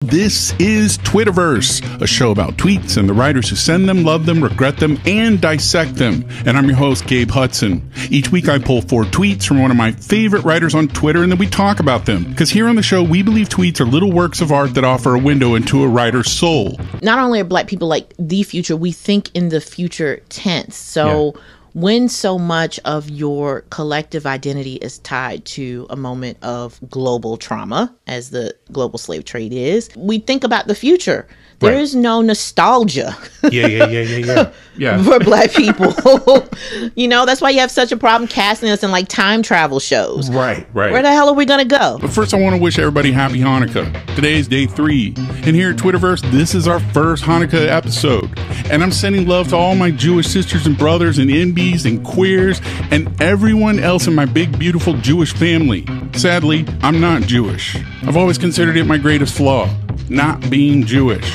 This is Twitterverse, a show about tweets and the writers who send them, love them, regret them, and dissect them. And I'm your host, Gabe Hudson. Each week I pull 4 tweets from one of my favorite writers on Twitter, and then we talk about them. Because here on the show, we believe tweets are little works of art that offer a window into a writer's soul. Not only are Black people like the future, we think in the future tense. So when so much of your collective identity is tied to a moment of global trauma, as the global slave trade is, we think about the future. There is no nostalgia for Black people. You know, that's why you have such a problem casting us in like time travel shows. Right. Where the hell are we going to go? But first, I want to wish everybody happy Hanukkah. Today is day 3. And here at Twitterverse, this is our first Hanukkah episode. And I'm sending love to all my Jewish sisters and brothers and NBs and queers and everyone else in my big, beautiful Jewish family. Sadly, I'm not Jewish. I've always considered it my greatest flaw. Not being Jewish.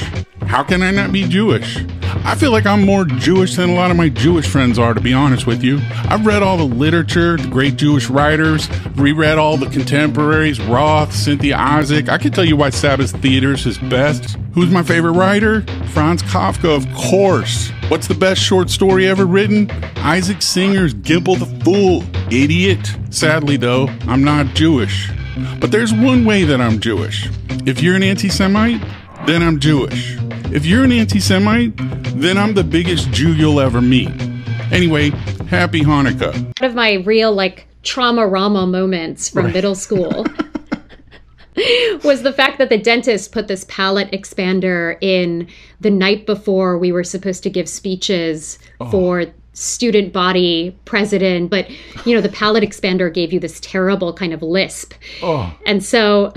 How can I not be Jewish? I feel like I'm more Jewish than a lot of my Jewish friends are, to be honest with you. I've read all the literature, the great Jewish writers, reread all the contemporaries, Roth, Cynthia Isaac. I can tell you why Sabbath Theater is his best. Who's my favorite writer? Franz Kafka, of course. What's the best short story ever written? Isaac Singer's Gimple the Fool. Idiot. Sadly, though, I'm not Jewish. But there's one way that I'm Jewish. If you're an anti-Semite, then I'm Jewish. If you're an anti-Semite, then I'm the biggest Jew you'll ever meet. Anyway, happy Hanukkah. One of my real, trauma-rama moments from middle school was the fact that the dentist put this palate expander in the night before we were supposed to give speeches for student body president, but the palate expander gave you this terrible kind of lisp. And so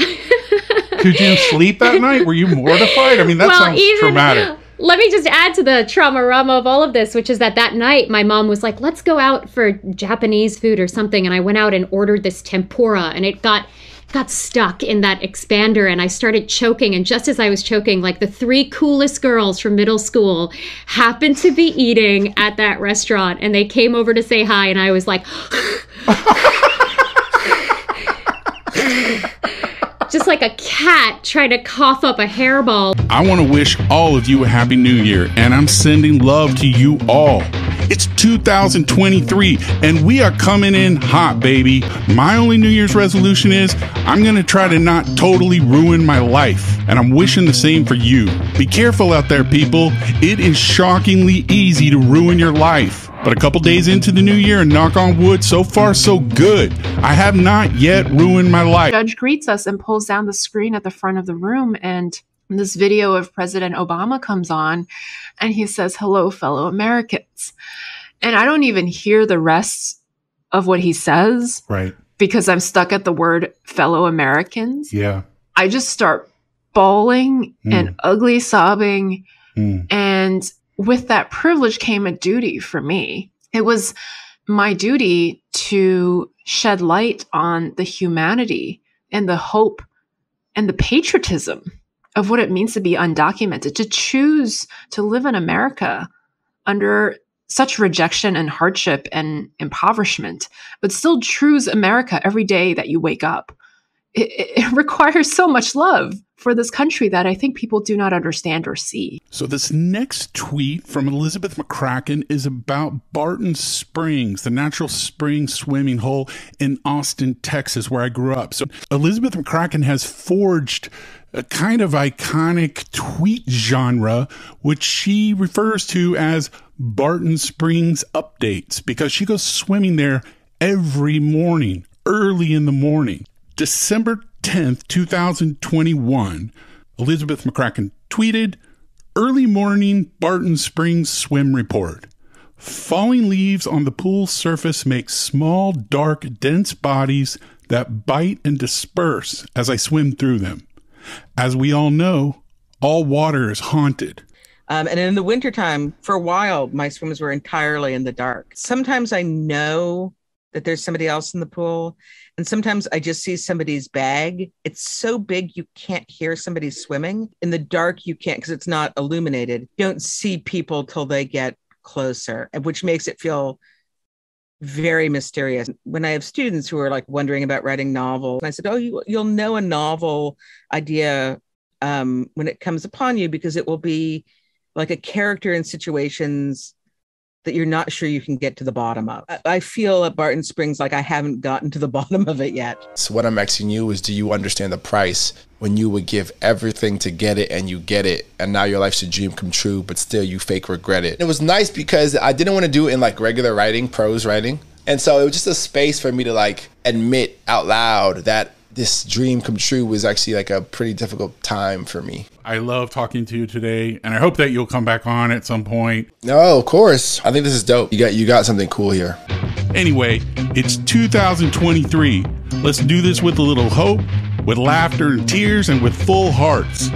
Did you sleep that night? Were you mortified? I mean, that sounds traumatic. Let me just add to the trauma-rama of all of this, which is that night my mom was like, let's go out for Japanese food or something. And I went out and ordered this tempura, and it got stuck in that expander, and I started choking. And just as I was choking, the 3 coolest girls from middle school happened to be eating at that restaurant, and they came over to say hi, and I was like, just like a cat trying to cough up a hairball. I want to wish all of you a happy new year, and I'm sending love to you all. It's 2023, and we are coming in hot, baby. My only New Year's resolution is I'm going to try to not totally ruin my life, and I'm wishing the same for you. Be careful out there, people. It is shockingly easy to ruin your life. But a couple days into the new year, and knock on wood, so far so good. I have not yet ruined my life. Judge greets us and pulls down the screen at the front of the room, and this video of President Obama comes on, and he says, "Hello, fellow Americans." And I don't even hear the rest of what he says. Right. Because I'm stuck at the word fellow Americans. Yeah. I just start bawling and ugly sobbing. And with that privilege came a duty for me. It was my duty to shed light on the humanity and the hope and the patriotism of what it means to be undocumented, to choose to live in America under such rejection and hardship and impoverishment, but still choose America every day that you wake up. It requires so much love for this country that I think people do not understand or see. So this next tweet from Elizabeth McCracken is about Barton Springs, the natural spring swimming hole in Austin, Texas, where I grew up. So Elizabeth McCracken has forged a kind of iconic tweet genre, which she refers to as Barton Springs updates, because she goes swimming there every morning, early in the morning. December 10th, 2021, Elizabeth McCracken tweeted, "Early morning Barton Springs swim report. Falling leaves on the pool surface make small, dark, dense bodies that bite and disperse as I swim through them. As we all know, all water is haunted." And in the wintertime, for a while, my swims were entirely in the dark. Sometimes I know that there's somebody else in the pool, and sometimes I just see somebody's bag. It's so big you can't hear somebody swimming. In the dark, you can't, because it's not illuminated. You don't see people till they get closer, which makes it feel very mysterious. When I have students who are wondering about writing novels, I said, "Oh, you'll know a novel idea when it comes upon you, because it will be like a character in situations that you're not sure you can get to the bottom of. I feel at Barton Springs like I haven't gotten to the bottom of it yet. So what I'm asking you is, do you understand the price when you would give everything to get it and you get it, and now your life's a dream come true, but still you fake regret it? It was nice because I didn't want to do it in like regular writing, prose writing. And so it was just a space for me to like admit out loud that this dream come true was actually like a pretty difficult time for me. I love talking to you today, and I hope that you'll come back on at some point. No, of course. I think this is dope. You got something cool here. Anyway, it's 2023. Let's do this with a little hope, with laughter and tears, and with full hearts.